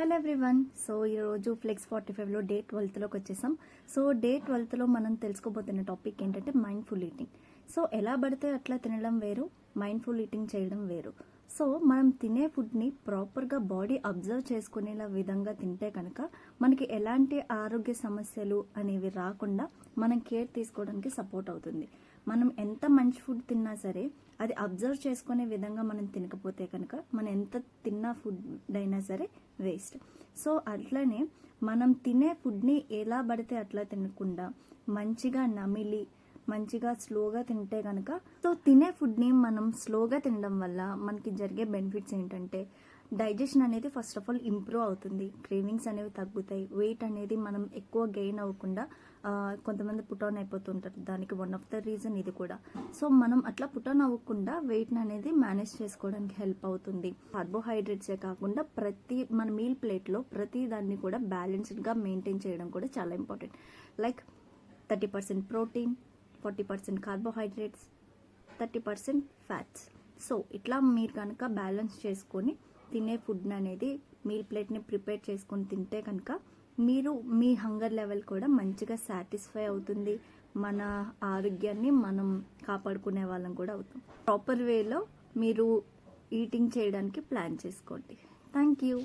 Hello everyone. So ఈరోజు flex 45లో day 12లోకి వచ్చేసాం. So day 12లో మనం తెలుసుకోబోతున్న టాపిక్ ఏంటంటే మైండ్ఫుల్ ఈటింగ్. సో ఎలా పడితే అట్లా తినడం వేరు, మైండ్ఫుల్ ఈటింగ్ చేయడం వేరు. సో మనం తినే ఫుడ్ని ప్రాపర్గా బాడీ అబ్జర్వ్ చేసుకునేలా విధంగా తింటే కనుక మనకి ఎలాంటి ఆరోగ్య సమస్యలు అనేవి రాకుండా మనం కేర్ తీసుకోవడానికి సపోర్ట్ అవుతుంది. మనం ఎంత మంచి ఫుడ్ తిన్నా సరే అది అబ్జర్వ్ చేసుకునే విధంగా మనం తినకపోతే కనుక మనం ఎంత తిన్న ఫుడ్ అయినా సరే వేస్ట్. సో అట్లనే మనం తినే ఫుడ్ని ఎలా పడితే అట్లా తినకుండా మంచిగా నమిలి మంచిగా స్లోగా తింటే కనుక సో తినే ఫుడ్ని మనం స్లోగా తినడం వల్ల మనకి జరిగే బెనిఫిట్స్ ఏంటంటే డైజెషన్ అనేది ఫస్ట్ ఆఫ్ ఆల్ ఇంప్రూవ్ అవుతుంది, క్రేవింగ్స్ అనేవి తగ్గుతాయి, వెయిట్ అనేది మనం ఎక్కువ గెయిన్ అవ్వకుండా కొంతమంది పుట్ ఆన్ అయిపోతుంటారు. దానికి వన్ ఆఫ్ ద రీజన్ ఇది కూడా. సో మనం అట్లా పుట్ ఆన్ అవ్వకుండా వెయిట్ని అనేది మేనేజ్ చేసుకోవడానికి హెల్ప్ అవుతుంది. కార్బోహైడ్రేట్సే కాకుండా మన మీల్ ప్లేట్లో ప్రతి దాన్ని కూడా బ్యాలెన్స్డ్గా మెయింటైన్ చేయడం కూడా చాలా important. Like 30% protein, 40% carbohydrates, 30% fats. So ఇట్లా మీరు కనుక బ్యాలెన్స్ చేసుకొని తినే ఫుడ్ అనేది మీల్ ప్లేట్ని ప్రిపేర్ చేసుకొని తింటే కనుక మీరు మీ హంగర్ లెవెల్ కూడా మంచిగా సాటిస్ఫై అవుతుంది. మన ఆరోగ్యాన్ని మనం కాపాడుకునే వాళ్ళం కూడా అవుతాం. ప్రాపర్ వేలో మీరు ఈటింగ్ చేయడానికి ప్లాన్ చేసుకోండి. Thank you.